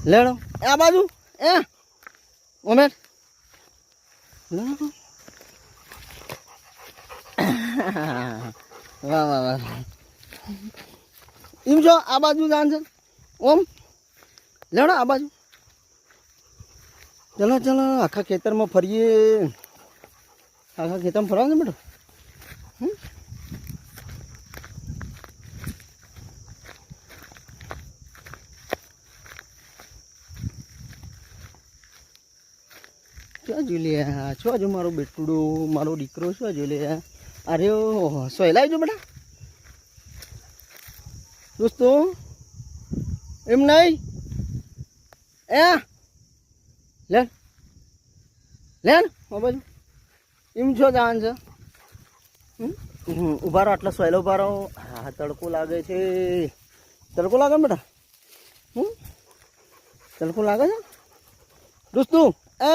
લેડો આ બાજુ એ ઓમેર વાહ વાહ વાહ એમ છો આ બાજુ જાણ છે ઓમ લેડો આ બાજુ ચલો ચલો આખા ખેતરમાં ફરીએ આખા ખેતરમાં ફરવા છે બેટો શું જોઈ લે શું હજુ મારો બેટુડો મારો દીકરો શું જોઈ લે અરે સોયલાઈ જો બેટા દોસ્તો એમ નહીં એ લે લે બાજુ એમ છો જાણ છે ઉભા રહો આટલા સોયલા ઉભા રહો હા તડકો લાગે છે તડકો લાગે બેટા તડકો લાગે છે દોસ્તો એ